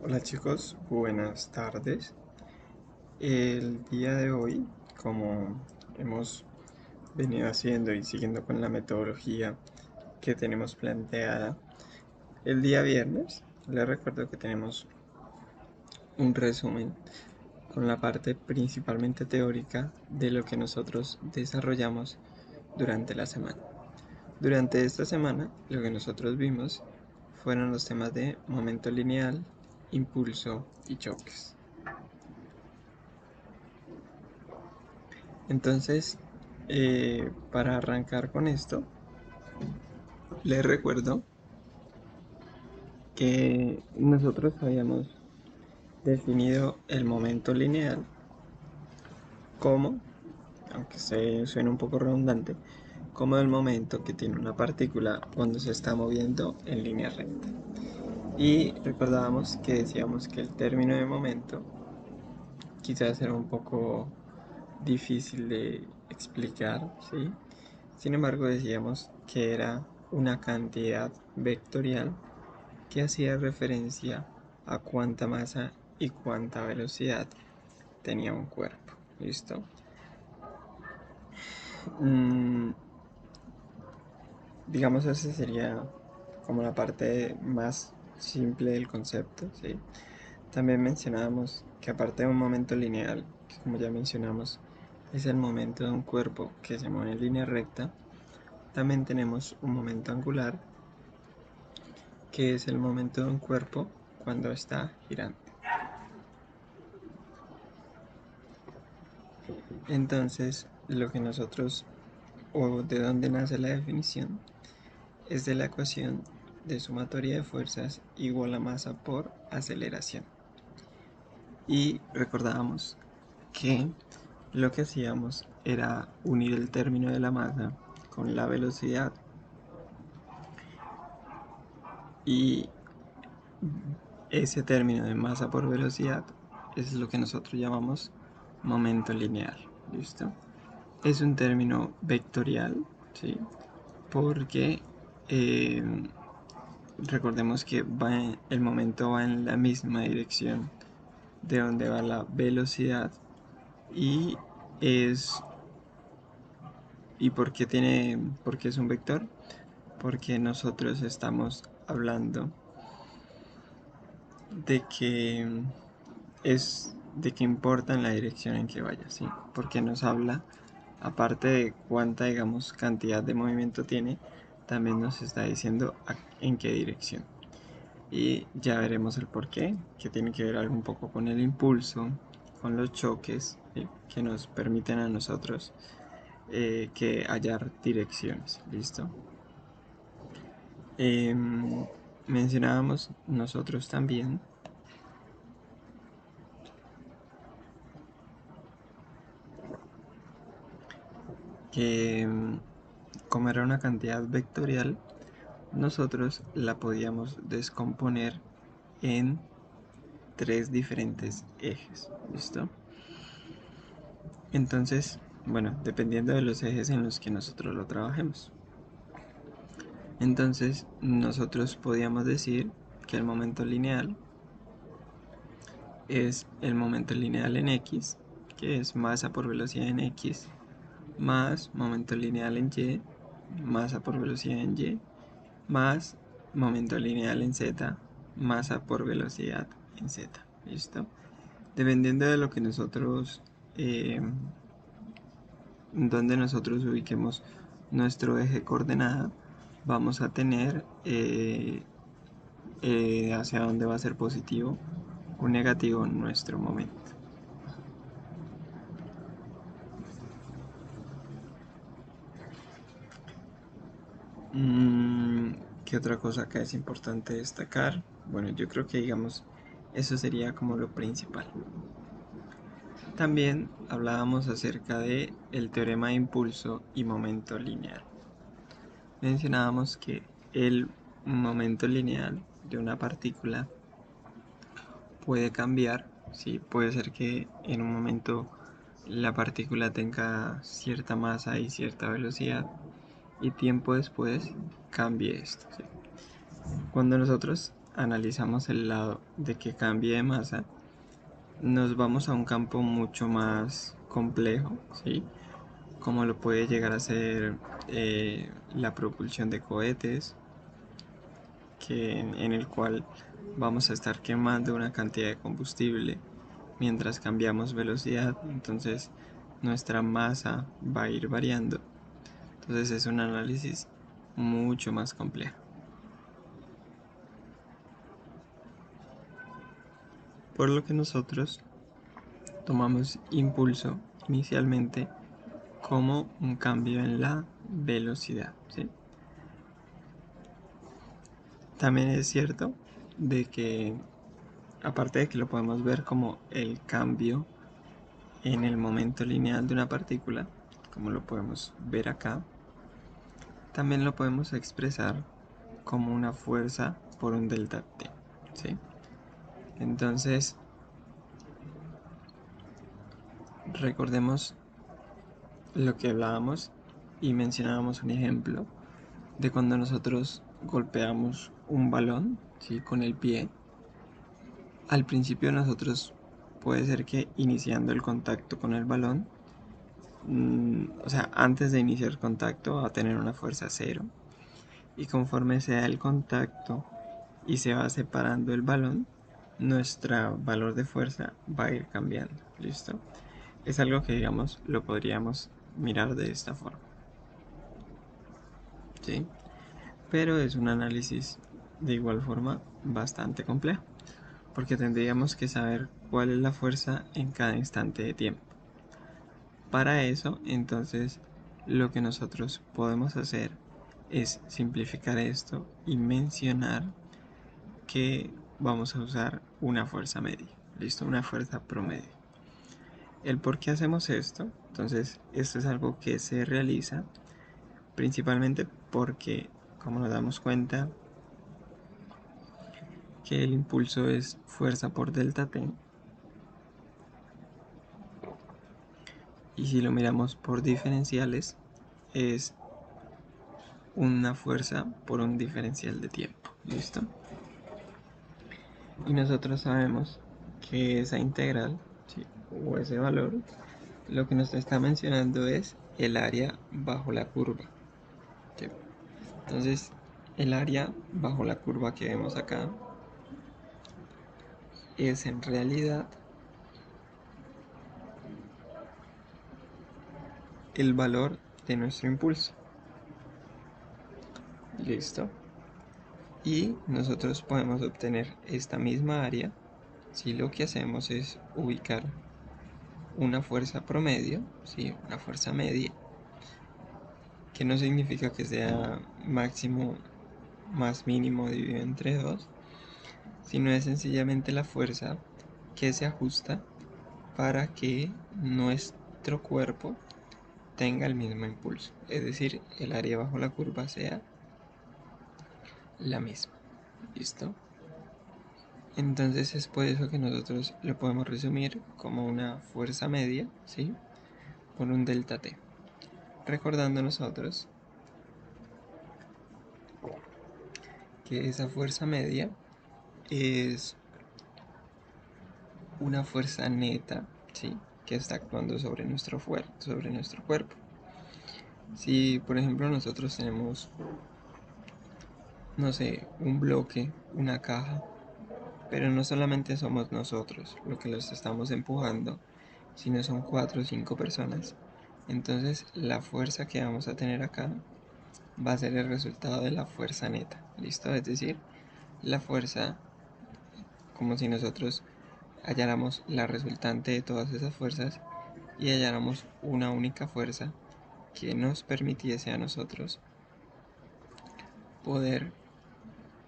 Hola chicos, buenas tardes. El día de hoy, como hemos venido haciendo y siguiendo con la metodología que tenemos planteada, el día viernes les recuerdo que tenemos un resumen con la parte principalmente teórica de lo que nosotros desarrollamos durante la semana. Durante esta semana, lo que nosotros vimos fueron los temas de momento lineal, impulso y choques. Entonces, para arrancar con esto, les recuerdo que nosotros habíamos definido el momento lineal como, aunque se suene un poco redundante, como el momento que tiene una partícula cuando se está moviendo en línea recta. Y recordábamos que decíamos que el término de momento quizás era un poco difícil de explicar, ¿sí? Sin embargo, decíamos que era una cantidad vectorial que hacía referencia a cuánta masa y cuánta velocidad tenía un cuerpo. ¿Listo? Mm, digamos, esa sería como la parte más simple del concepto, ¿sí? También mencionábamos que aparte de un momento lineal, que como ya mencionamos, es el momento de un cuerpo que se mueve en línea recta, también tenemos un momento angular, que es el momento de un cuerpo cuando está girando. Entonces, lo que nosotros, o de dónde nace la definición, es de la ecuación de sumatoria de fuerzas igual a masa por aceleración. Y recordábamos que lo que hacíamos era unir el término de la masa con la velocidad y ese término de masa por velocidad es lo que nosotros llamamos momento lineal. ¿Listo? Es un término vectorial, ¿sí? Porque eh, recordemos que el momento va en la misma dirección de donde va la velocidad y es ¿y por qué es un vector? Porque nosotros estamos hablando de que de que importa en la dirección en que vaya, ¿sí? Porque nos habla, aparte de cuánta, digamos, cantidad de movimiento tiene, también nos está diciendo en qué dirección. Y ya veremos el por qué, que tiene que ver algo un poco con el impulso, con los choques, ¿sí? Que nos permiten a nosotros que hallar direcciones, ¿listo? Mencionábamos nosotros también que como era una cantidad vectorial, nosotros la podíamos descomponer en tres diferentes ejes, ¿listo? Entonces, bueno, dependiendo de los ejes en los que nosotros lo trabajemos. Entonces, nosotros podíamos decir que el momento lineal es el momento lineal en X, que es masa por velocidad en X, más momento lineal en Y, masa por velocidad en Y, más momento lineal en Z, masa por velocidad en Z. ¿Listo? Dependiendo de lo que nosotros, donde nosotros ubiquemos nuestro eje coordenada, vamos a tener hacia dónde va a ser positivo o negativo nuestro momento. Mm, ¿Qué otra cosa acá es importante destacar? Bueno, yo creo que digamos, eso sería como lo principal. También hablábamos acerca de el teorema de impulso y momento lineal. Mencionábamos que el momento lineal de una partícula puede cambiar, ¿sí? Puede ser que en un momento la partícula tenga cierta masa y cierta velocidad y tiempo después cambie esto, ¿sí? Cuando nosotros analizamos el lado de que cambie de masa, nos vamos a un campo mucho más complejo, ¿sí? Como lo puede llegar a ser la propulsión de cohetes, en el cual vamos a estar quemando una cantidad de combustible mientras cambiamos velocidad, entonces nuestra masa va a ir variando. Entonces es un análisis mucho más complejo. Por lo que nosotros tomamos impulso inicialmente como un cambio en la velocidad, ¿sí? También es cierto de que, aparte de que lo podemos ver como el cambio en el momento lineal de una partícula, como lo podemos ver acá, también lo podemos expresar como una fuerza por un delta T, ¿sí? Entonces, recordemos lo que hablábamos y mencionábamos un ejemplo de cuando nosotros golpeamos un balón, ¿sí? Con el pie. Al principio nosotros puede ser que iniciando el contacto con el balón, o sea, antes de iniciar contacto va a tener una fuerza cero, y conforme se da el contacto y se va separando el balón, nuestro valor de fuerza va a ir cambiando. ¿Listo? Es algo que, digamos, lo podríamos mirar de esta forma, ¿sí? Pero es un análisis de igual forma bastante complejo, porque tendríamos que saber cuál es la fuerza en cada instante de tiempo. Para eso, entonces, lo que nosotros podemos hacer es simplificar esto y mencionar que vamos a usar una fuerza media, ¿listo? Una fuerza promedio. El por qué hacemos esto, entonces, esto es algo que se realiza principalmente porque, como nos damos cuenta, que el impulso es fuerza por delta T, y si lo miramos por diferenciales, es una fuerza por un diferencial de tiempo, ¿listo? Y nosotros sabemos que esa integral, ¿sí? O ese valor, lo que nos está mencionando es el área bajo la curva, ¿sí? Entonces, el área bajo la curva que vemos acá es en realidad el valor de nuestro impulso. ¿Listo? Y nosotros podemos obtener esta misma área si lo que hacemos es ubicar una fuerza promedio, ¿sí? Una fuerza media, que no significa que sea máximo más mínimo dividido entre 2, sino es sencillamente la fuerza que se ajusta para que nuestro cuerpo tenga el mismo impulso, es decir, el área bajo la curva sea la misma. ¿Listo? Entonces es por eso que nosotros lo podemos resumir como una fuerza media, ¿sí? Por un delta T. Recordando nosotros que esa fuerza media es una fuerza neta, ¿sí? Que está actuando sobre sobre nuestro cuerpo. Si, por ejemplo, nosotros tenemos, no sé, un bloque, una caja, pero no solamente somos nosotros lo que los estamos empujando, sino son 4 o 5 personas. Entonces, la fuerza que vamos a tener acá va a ser el resultado de la fuerza neta, ¿listo? Es decir, la fuerza, como si nosotros halláramos la resultante de todas esas fuerzas y halláramos una única fuerza que nos permitiese a nosotros poder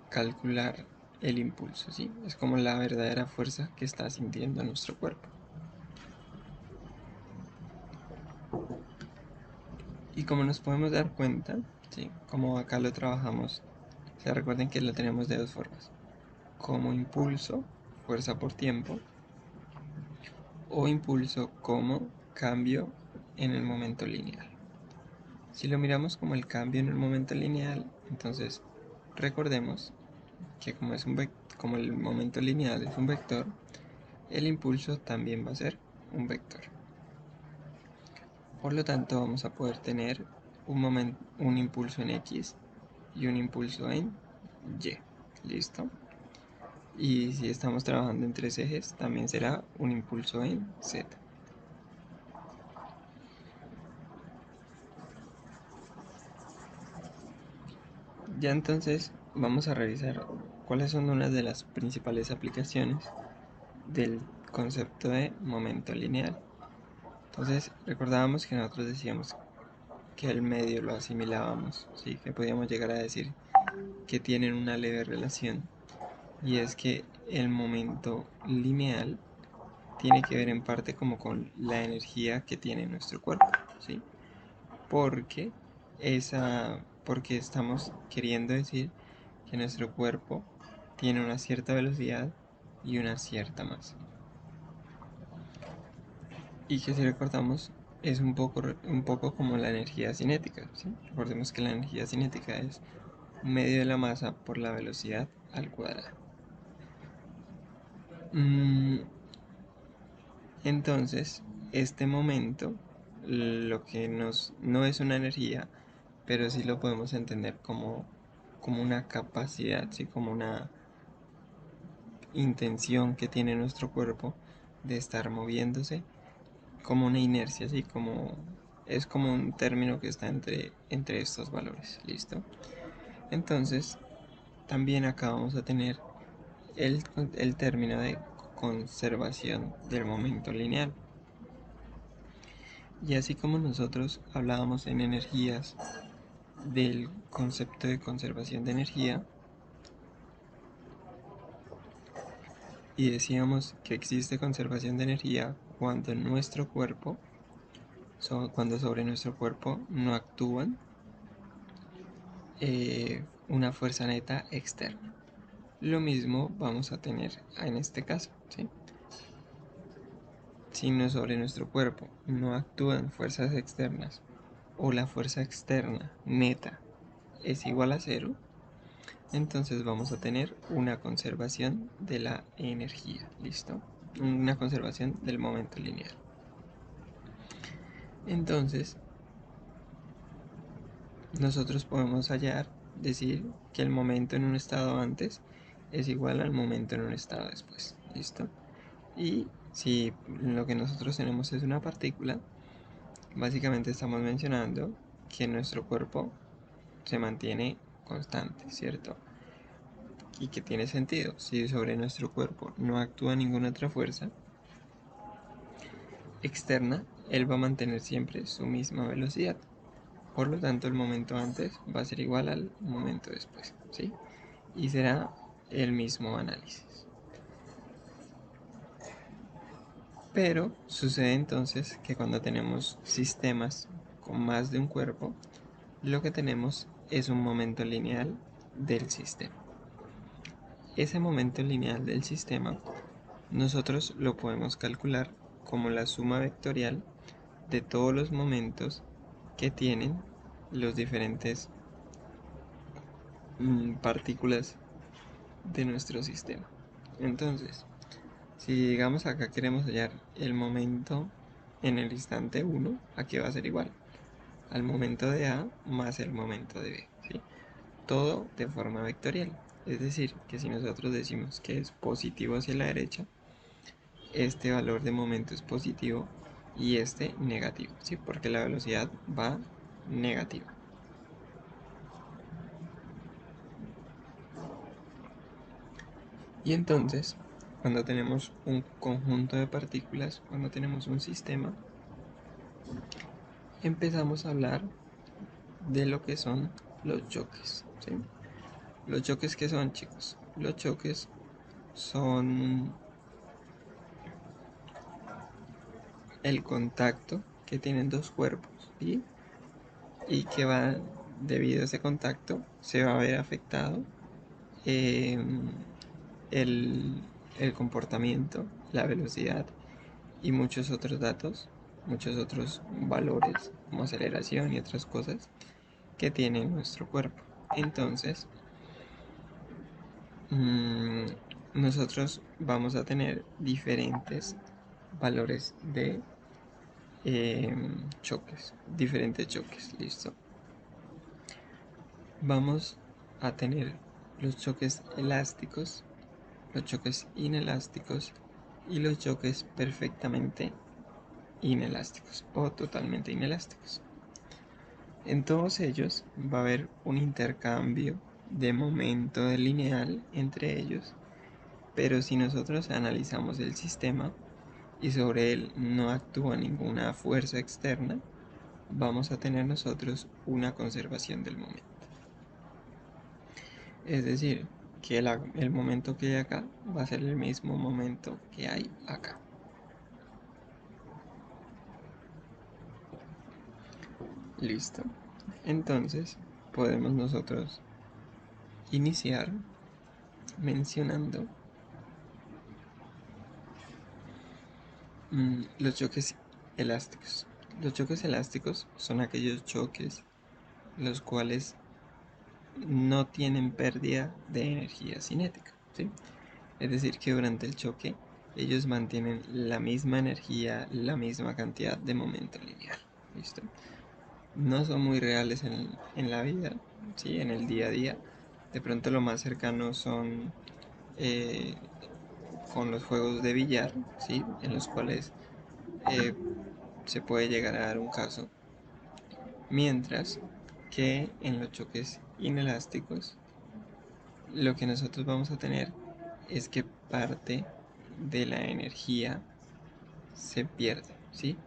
calcular el impulso, ¿sí? Es como la verdadera fuerza que está sintiendo nuestro cuerpo. Y como nos podemos dar cuenta, ¿sí? Como acá lo trabajamos, se recuerden que lo tenemos de dos formas: como impulso, fuerza por tiempo, o impulso como cambio en el momento lineal. Si lo miramos como el cambio en el momento lineal, entonces recordemos que como el momento lineal es un vector, el impulso también va a ser un vector. Por lo tanto, vamos a poder tener un impulso en X y un impulso en Y. ¿Listo? Y si estamos trabajando en tres ejes, también será un impulso en Z. Ya entonces vamos a revisar cuáles son unas de las principales aplicaciones del concepto de momento lineal. Entonces recordábamos que nosotros decíamos que el medio lo asimilábamos, ¿sí? Que podíamos llegar a decir que tienen una leve relación, y es que el momento lineal tiene que ver en parte como con la energía que tiene nuestro cuerpo, ¿sí? Porque porque estamos queriendo decir que nuestro cuerpo tiene una cierta velocidad y una cierta masa. Y que si recordamos es un poco como la energía cinética, ¿sí? Recordemos que la energía cinética es un medio de la masa por la velocidad al cuadrado. Entonces, este momento, lo que no es una energía, pero sí lo podemos entender como una capacidad, ¿sí? Como una intención que tiene nuestro cuerpo de estar moviéndose, como una inercia, ¿sí? Es como un término que está entre estos valores, ¿listo? Entonces, también acá vamos a tener el término de conservación del momento lineal. Y así como nosotros hablábamos en energías del concepto de conservación de energía y decíamos que existe conservación de energía cuando cuando sobre nuestro cuerpo no actúan una fuerza neta externa. Lo mismo vamos a tener en este caso, ¿sí? Si sobre nuestro cuerpo no actúan fuerzas externas o la fuerza externa neta es igual a cero, entonces vamos a tener una conservación de la energía, ¿listo? Una conservación del momento lineal. Entonces, nosotros podemos decir que el momento en un estado antes es igual al momento en un estado después, ¿listo? Y si lo que nosotros tenemos es una partícula, básicamente estamos mencionando que nuestro cuerpo se mantiene constante, ¿cierto? Y que tiene sentido. Si sobre nuestro cuerpo no actúa ninguna otra fuerza externa, él va a mantener siempre su misma velocidad. Por lo tanto, el momento antes va a ser igual al momento después, ¿sí? Y será el mismo análisis. Pero sucede entonces que cuando tenemos sistemas con más de un cuerpo, lo que tenemos es un momento lineal del sistema. Ese momento lineal del sistema nosotros lo podemos calcular como la suma vectorial de todos los momentos que tienen los diferentes partículas de nuestro sistema. Entonces, si digamos acá queremos hallar el momento en el instante 1, aquí va a ser igual al momento de A más el momento de B, ¿sí? Todo de forma vectorial. Es decir, que si nosotros decimos que es positivo hacia la derecha, este valor de momento es positivo y este negativo, ¿sí? Porque la velocidad va negativa. Y entonces, cuando tenemos un conjunto de partículas, cuando tenemos un sistema, empezamos a hablar de lo que son los choques, ¿sí? Los choques, ¿qué son, chicos? Los choques son el contacto que tienen dos cuerpos, ¿sí? Y que va, debido a ese contacto, se va a ver afectado eh, el, el comportamiento, la velocidad y muchos otros datos, muchos otros valores como aceleración y otras cosas que tiene nuestro cuerpo. Entonces, mm, nosotros vamos a tener diferentes valores de choques, diferentes choques, listo. Vamos a tener los choques elásticos, los choques inelásticos y los choques perfectamente inelásticos o totalmente inelásticos. En todos ellos va a haber un intercambio de momento lineal entre ellos, pero si nosotros analizamos el sistema y sobre él no actúa ninguna fuerza externa, vamos a tener nosotros una conservación del momento. Es decir, que el momento que hay acá va a ser el mismo momento que hay acá. Listo. Entonces podemos nosotros iniciar mencionando los choques elásticos. Los choques elásticos son aquellos choques los cuales no tienen pérdida de energía cinética, ¿sí? Es decir, que durante el choque ellos mantienen la misma energía, la misma cantidad de momento lineal. ¿Listo? No son muy reales en la vida, ¿sí? En el día a día. De pronto lo más cercano son eh, con los juegos de billar, ¿sí? En los cuales eh, se puede llegar a dar un caso. Mientras que en los choques inelásticos, lo que nosotros vamos a tener es que parte de la energía se pierde, ¿sí?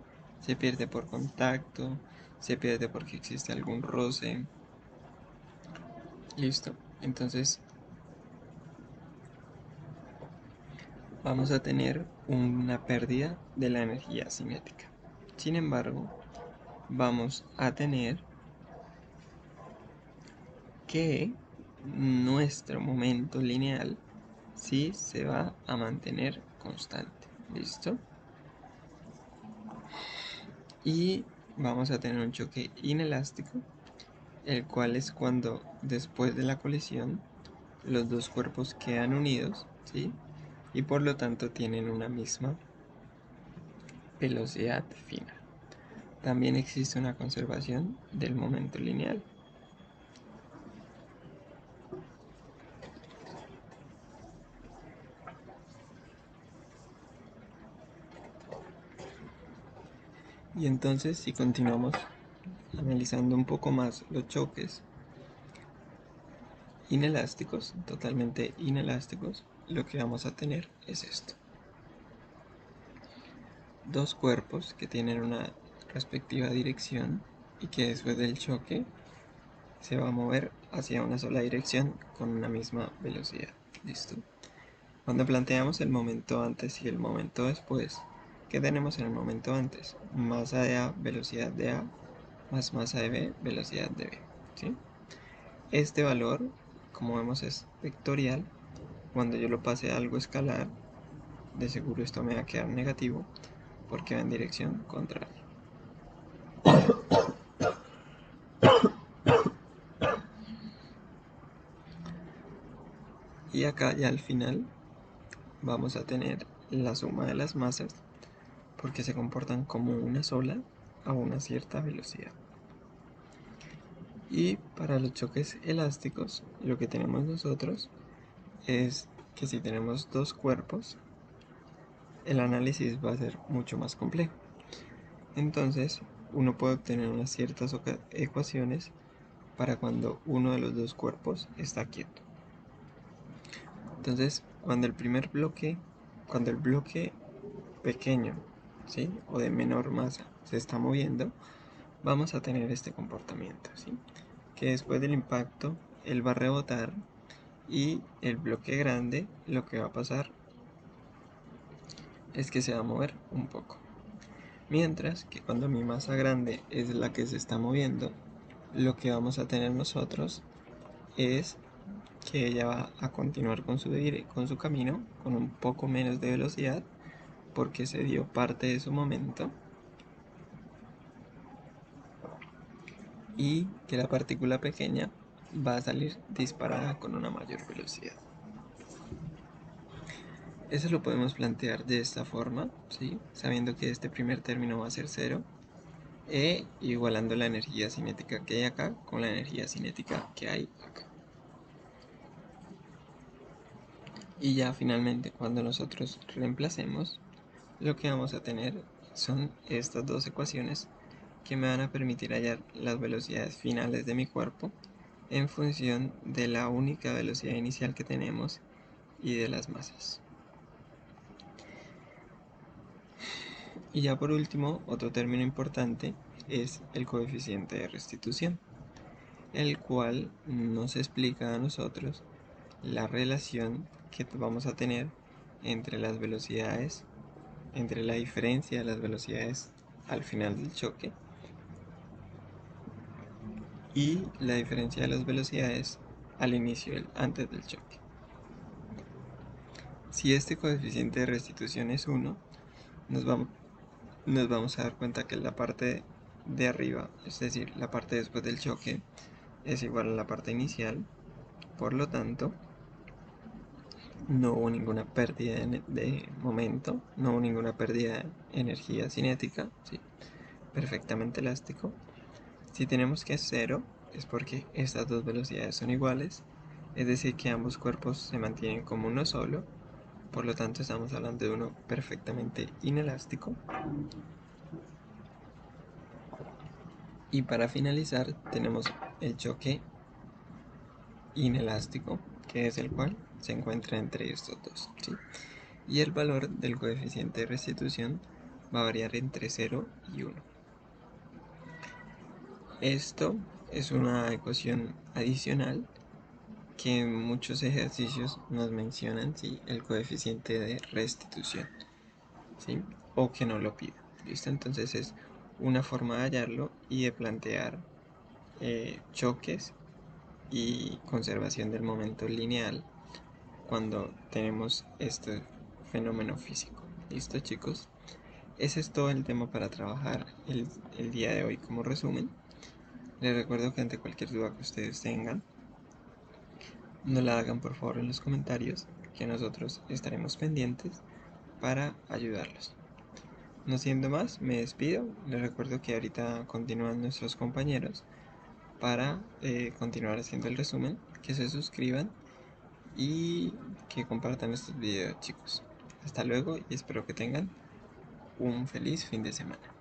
Se pierde por contacto, se pierde porque existe algún roce. Listo. Entonces vamos a tener una pérdida de la energía cinética. Sin embargo, vamos a tener que nuestro momento lineal sí se va a mantener constante. ¿Listo? Y vamos a tener un choque inelástico, el cual es cuando después de la colisión los dos cuerpos quedan unidos, ¿sí? Y por lo tanto tienen una misma velocidad final. También existe una conservación del momento lineal. Y entonces, si continuamos analizando un poco más los choques inelásticos, totalmente inelásticos, lo que vamos a tener es esto. Dos cuerpos que tienen una respectiva dirección y que después del choque se va a mover hacia una sola dirección con una misma velocidad. ¿Listo? Cuando planteamos el momento antes y el momento después, ¿qué tenemos en el momento antes? Masa de A, velocidad de A, más masa de B, velocidad de B. ¿Sí? Este valor, como vemos, es vectorial. Cuando yo lo pase a algo escalar, de seguro esto me va a quedar negativo porque va en dirección contraria. Y acá ya al final vamos a tener la suma de las masas porque se comportan como una sola a una cierta velocidad. Y para los choques elásticos, lo que tenemos nosotros es que si tenemos dos cuerpos, el análisis va a ser mucho más complejo. Entonces, uno puede obtener unas ciertas ecuaciones para cuando uno de los dos cuerpos está quieto. Entonces, cuando el bloque pequeño, ¿sí? O de menor masa se está moviendo, vamos a tener este comportamiento, ¿sí? Que después del impacto él va a rebotar y el bloque grande lo que va a pasar es que se va a mover un poco. Mientras que cuando mi masa grande es la que se está moviendo, lo que vamos a tener nosotros es que ella va a continuar con su camino con un poco menos de velocidad porque se dio parte de su momento y que la partícula pequeña va a salir disparada con una mayor velocidad. Eso lo podemos plantear de esta forma, ¿sí? Sabiendo que este primer término va a ser 0 e igualando la energía cinética que hay acá con la energía cinética que hay acá. Y ya finalmente cuando nosotros reemplacemos, lo que vamos a tener son estas dos ecuaciones que me van a permitir hallar las velocidades finales de mi cuerpo en función de la única velocidad inicial que tenemos y de las masas. Y ya por último, otro término importante es el coeficiente de restitución, el cual nos explica a nosotros la relación que vamos a tener entre las velocidades, entre la diferencia de las velocidades al final del choque y la diferencia de las velocidades al inicio, antes del choque. Si este coeficiente de restitución es 1, nos vamos a dar cuenta que la parte de arriba, es decir, la parte después del choque, es igual a la parte inicial. Por lo tanto, no hubo ninguna pérdida de momento, no hubo ninguna pérdida de energía cinética, ¿sí? Perfectamente elástico. Si tenemos que es 0, es porque estas dos velocidades son iguales, es decir, que ambos cuerpos se mantienen como uno solo. Por lo tanto, estamos hablando de uno perfectamente inelástico. Y para finalizar, tenemos el choque inelástico, que es el cual se encuentra entre estos dos, ¿sí? Y el valor del coeficiente de restitución va a variar entre 0 y 1. Esto es una ecuación adicional que en muchos ejercicios nos mencionan, ¿sí?, el coeficiente de restitución, ¿sí?, o que no lo pida. ¿Listo? Entonces es una forma de hallarlo y de plantear choques y conservación del momento lineal cuando tenemos este fenómeno físico. ¿Listo, chicos? Ese es todo el tema para trabajar el día de hoy como resumen. Les recuerdo que ante cualquier duda que ustedes tengan, no la hagan por favor en los comentarios, que nosotros estaremos pendientes para ayudarlos. No siendo más, me despido. Les recuerdo que ahorita continúan nuestros compañeros para continuar haciendo el resumen, que se suscriban y que compartan estos videos, chicos. Hasta luego y espero que tengan un feliz fin de semana.